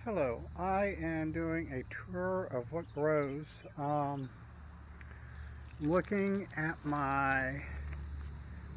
Hello, I am doing a tour of what grows. Looking at my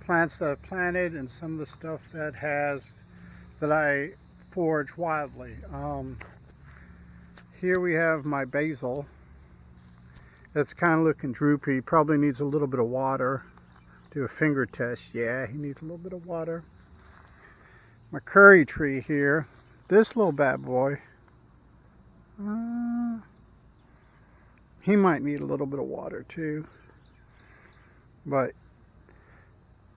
plants that I've planted and some of the stuff that I forage wildly. Here we have my basil. It's kind of looking droopy. Probably needs a little bit of water. Do a finger test. Yeah, he needs a little bit of water. My curry tree here. This little bad boy. He might need a little bit of water too, but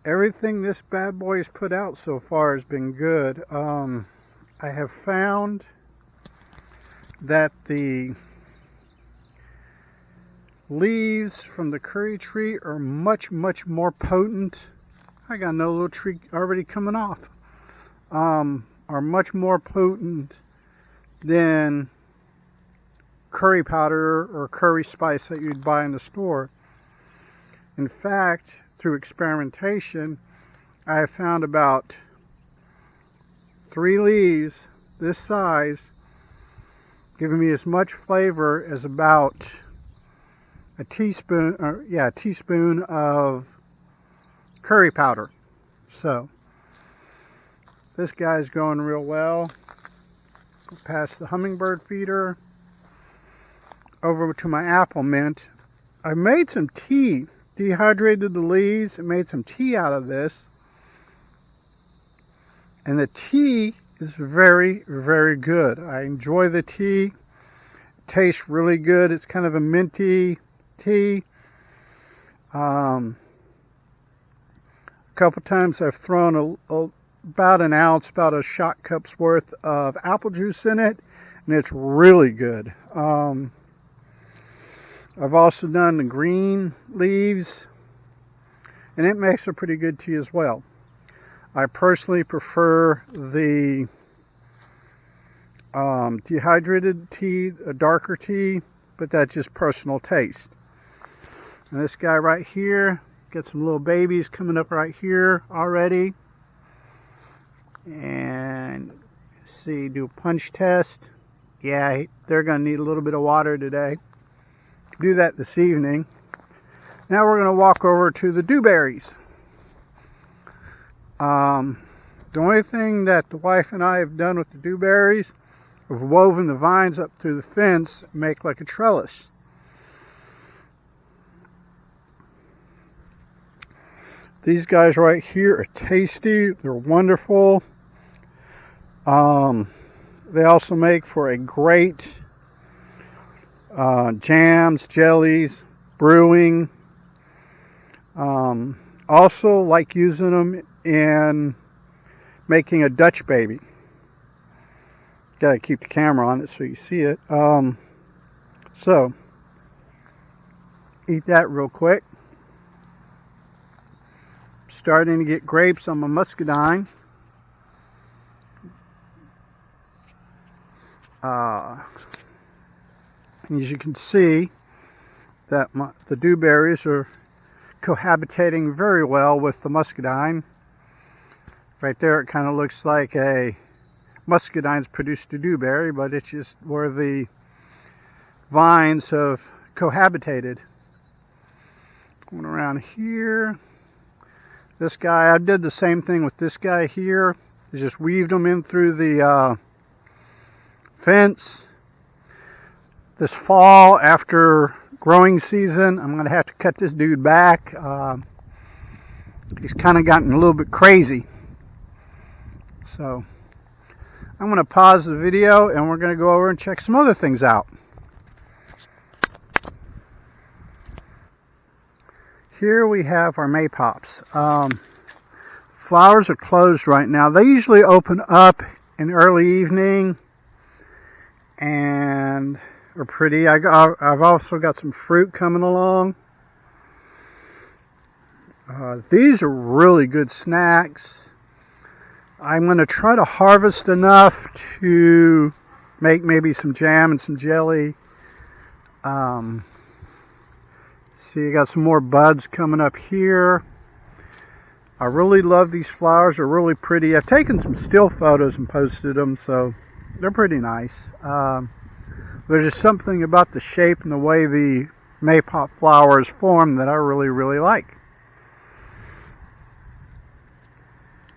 everything this bad boy has put out so far has been good. I have found that the leaves from the curry tree are much more potent. I got no little tree already coming off. Are much more potent than curry powder or curry spice that you'd buy in the store. In fact, through experimentation, I have found about 3 leaves this size giving me as much flavor as about a teaspoon of curry powder. So this guy's going real well. Go past the hummingbird feeder over to my apple mint. I made some tea, dehydrated the leaves and made some tea out of this. And the tea is very good. I enjoy the tea. It tastes really good. It's kind of a minty tea. A couple times I've thrown about an ounce, about a shot cup's worth of apple juice in it, and it's really good. I've also done the green leaves, and it makes a pretty good tea as well. I personally prefer the dehydrated tea, a darker tea, but that's just personal taste. And this guy right here, got some little babies coming up right here already. And see, do a punch test. Yeah, they're going to need a little bit of water today. Do that this evening. Now we're going to walk over to the dewberries. The only thing that the wife and I have done with the dewberries, we've woven the vines up through the fence and make like a trellis. These guys right here are tasty. They're wonderful. They also make for a great jams, jellies, brewing. Also like using them in making a Dutch baby. Gotta keep the camera on it so you see it. So eat that real quick. Starting to get grapes on my muscadine. As you can see, that the dewberries are cohabitating very well with the muscadine. Right there, it kind of looks like a muscadine's produced a dewberry, but it's just where the vines have cohabitated. Going around here, this guy, I did the same thing with this guy here. I just weaved them in through the fence. This fall, after growing season, I'm going to have to cut this dude back. He's kind of gotten a little bit crazy. So I'm going to pause the video and we're going to go over and check some other things out. Here we have our maypops. Flowers are closed right now. They usually open up in early evening and are pretty. I've also got some fruit coming along. These are really good snacks. I'm going to try to harvest enough to make maybe some jam and some jelly. See, you got some more buds coming up here. I really love these flowers. They're really pretty. I've taken some still photos and posted them, so they're pretty nice. There's just something about the shape and the way the maypop flowers form that I really, really like.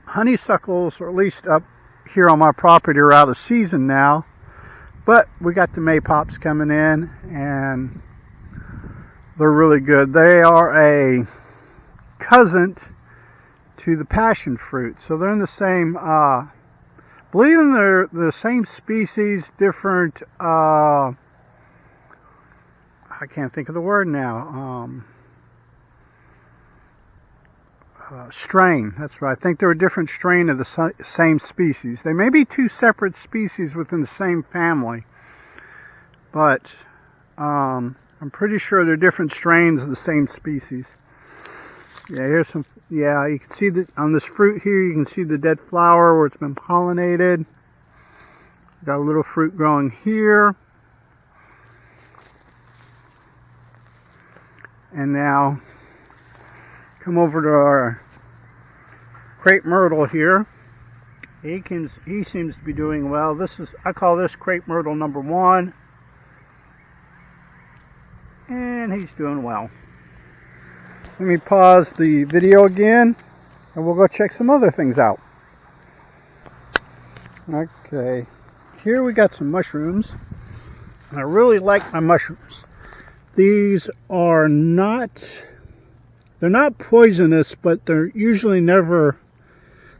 Honeysuckles, or at least up here on my property, are out of season now, but we got the maypops coming in and they're really good. They are a cousin to the passion fruit, so they're in the same, believe them, they're the same species, different, I can't think of the word now, strain. That's right. I think they're a different strain of the same species. They may be two separate species within the same family, but I'm pretty sure they're different strains of the same species. Yeah, here's some. Yeah, you can see that on this fruit here. You can see the dead flower where it's been pollinated. Got a little fruit growing here, and now come over to our Crepe Myrtle here. He seems to be doing well. I call this Crepe Myrtle number 1, and he's doing well. Let me pause the video again, and we'll go check some other things out. Okay, here we got some mushrooms, and I really like my mushrooms. These are they're not poisonous, but they're usually they're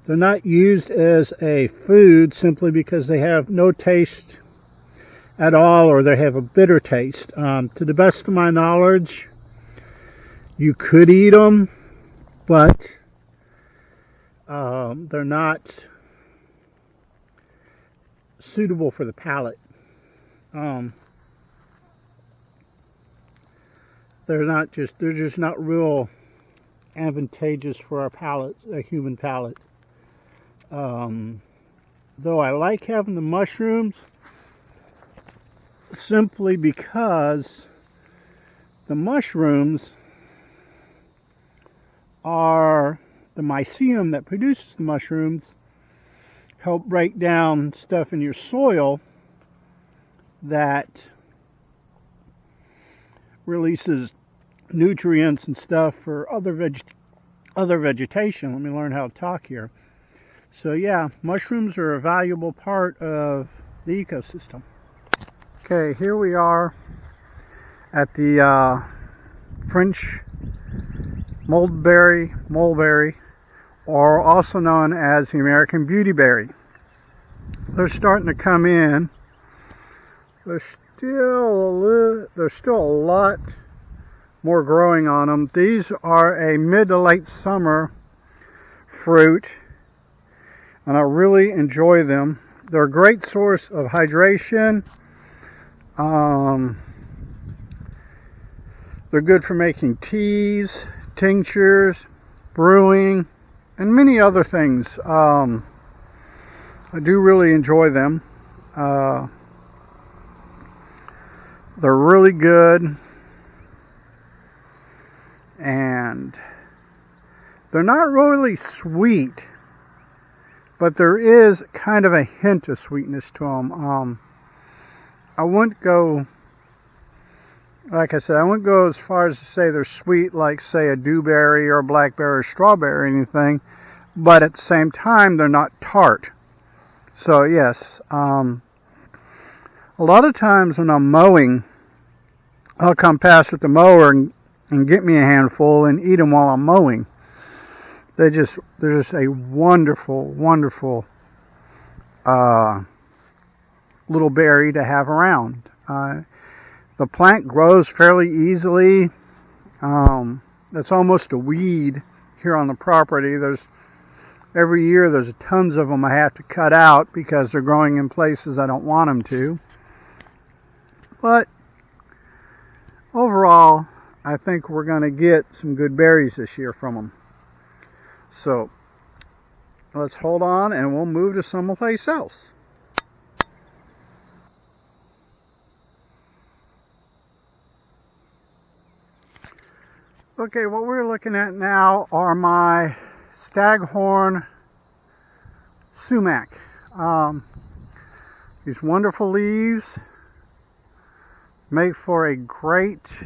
not used as a food simply because they have no taste at all, or they have a bitter taste. To the best of my knowledge, you could eat them, but they're not suitable for the palate. They're just not real advantageous for our palate, a human palate. Though I like having the mushrooms simply because the mushrooms are the mycelium that produces the mushrooms help break down stuff in your soil that releases nutrients and stuff for other vegetation. Let me learn how to talk here. So yeah, mushrooms are a valuable part of the ecosystem. Okay, here we are at the French mulberry, or also known as the American beautyberry. They're starting to come in. There's still a lot more growing on them. These are a mid to late summer fruit, and I really enjoy them. They're a great source of hydration. They're good for making teas, tinctures, brewing, and many other things. I do really enjoy them. They're really good, and they're not really sweet, but there is kind of a hint of sweetness to them. I wouldn't go, like I said, I wouldn't go as far as to say they're sweet like, say, a dewberry or a blackberry or strawberry or anything, but at the same time, they're not tart. So yes, a lot of times when I'm mowing, I'll come past with the mower and get me a handful and eat them while I'm mowing. They're just a wonderful, wonderful little berry to have around. The plant grows fairly easily. It's almost a weed here on the property. Every year there's tons of them I have to cut out because they're growing in places I don't want them to. But overall, I think we're going to get some good berries this year from them. So let's hold on and we'll move to someplace else. Okay, what we're looking at now are my Staghorn sumac. These wonderful leaves make for a great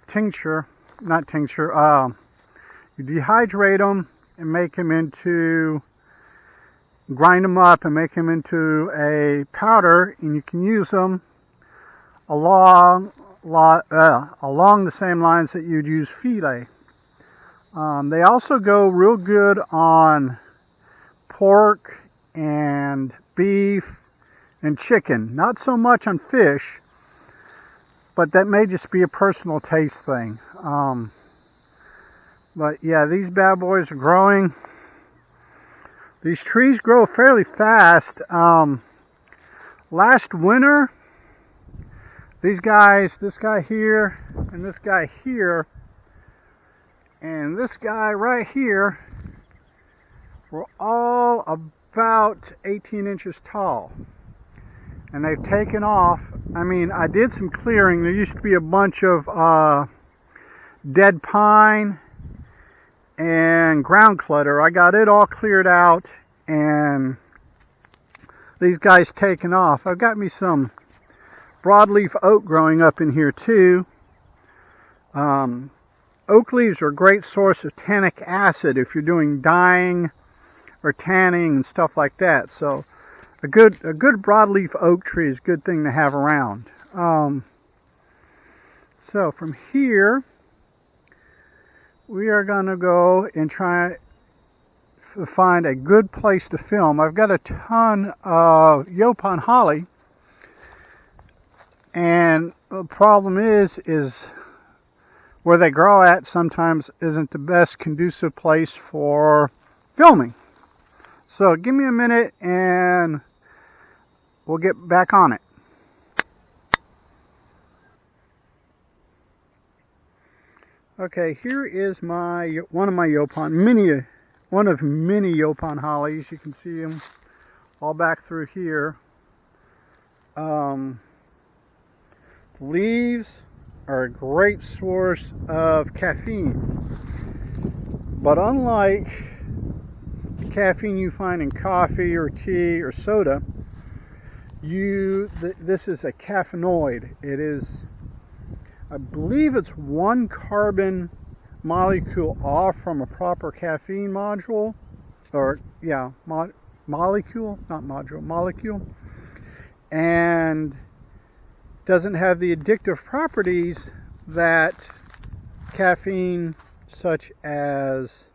tincture, not tincture, you dehydrate them and make them into, grind them up and make them into a powder, and you can use them along the same lines that you'd use filet. They also go real good on pork and beef and chicken. Not so much on fish, but that may just be a personal taste thing. But yeah, these bad boys are growing. These trees grow fairly fast. Last winter, these guys, this guy here, and this guy here, and this guy right here, were all about 18 inches tall. And they've taken off. I mean, I did some clearing. There used to be a bunch of dead pine and ground clutter. I got it all cleared out, and these guys taken off. I've got me some broadleaf oak growing up in here too. Oak leaves are a great source of tannic acid if you're doing dyeing or tanning and stuff like that. So a good broadleaf oak tree is a good thing to have around. So from here, we are going to go and try to find a good place to film. I've got a ton of Yopon holly, and the problem is where they grow at sometimes isn't the best conducive place for filming. So give me a minute and we'll get back on it. Okay, here is one of my Yopon, one of many Yopon hollies. You can see them all back through here. Leaves are a great source of caffeine, but unlike the caffeine you find in coffee or tea or soda, this is a caffeinoid. It is, I believe it's one carbon molecule off from a proper caffeine module, or yeah, molecule, not module, molecule, and doesn't have the addictive properties that caffeine such as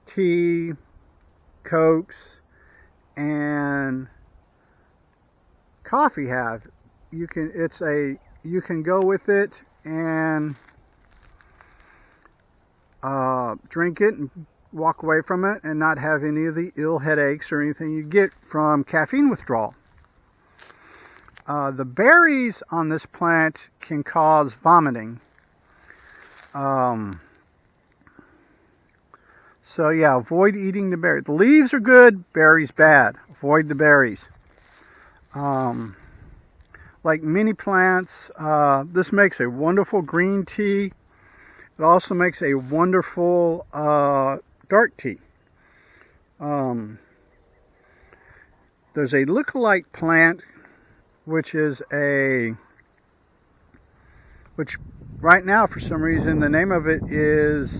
tea, cokes, and coffee have. You can go with it and drink it and walk away from it and not have any of the ill headaches or anything you get from caffeine withdrawal. The berries on this plant can cause vomiting. So yeah, avoid eating the berries. The leaves are good, berries bad. Avoid the berries. Like many plants, this makes a wonderful green tea. It also makes a wonderful dark tea. There's a lookalike plant which right now for some reason the name of it is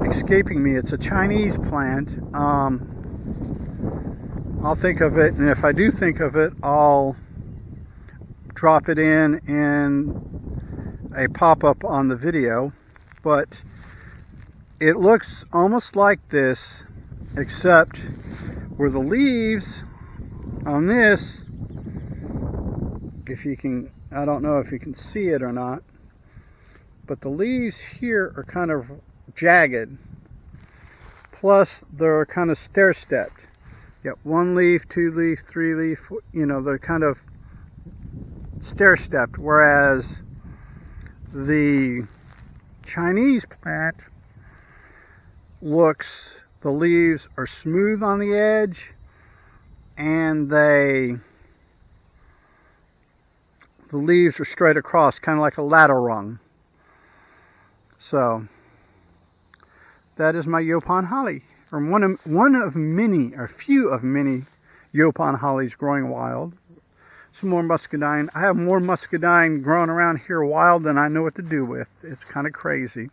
escaping me. It's a Chinese plant. I'll think of it, and if I do think of it, I'll drop it in a pop-up on the video. But it looks almost like this, except where the leaves on this, if you can, I don't know if you can see it or not, but the leaves here are kind of jagged, plus they're kind of stair-stepped. You got 1 leaf, 2 leaf, 3 leaf, you know, they're kind of stair-stepped, whereas the Chinese plant the leaves are smooth on the edge, and the leaves are straight across, kind of like a ladder rung. So that is my Yopon holly, or one of many, or few of many Yopon hollies growing wild. Some more muscadine. I have more muscadine growing around here wild than I know what to do with. It's kind of crazy.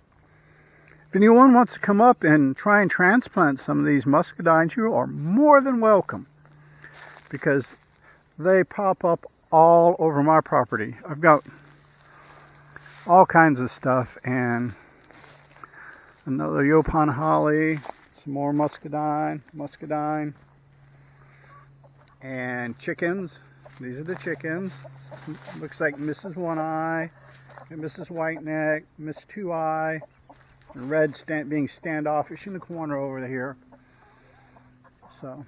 If anyone wants to come up and try and transplant some of these muscadines, you are more than welcome, because they pop up all over my property. I've got all kinds of stuff, and another Yopon holly, some more muscadine, and chickens. These are the chickens. Looks like Mrs. One Eye, and Mrs. Whiteneck, Miss Two Eye, and Red being standoffish in the corner over here. So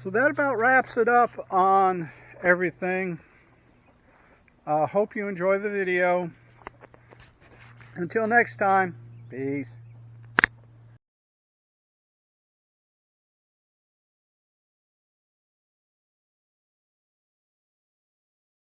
that about wraps it up on everything. Hope you enjoy the video. Until next time, peace.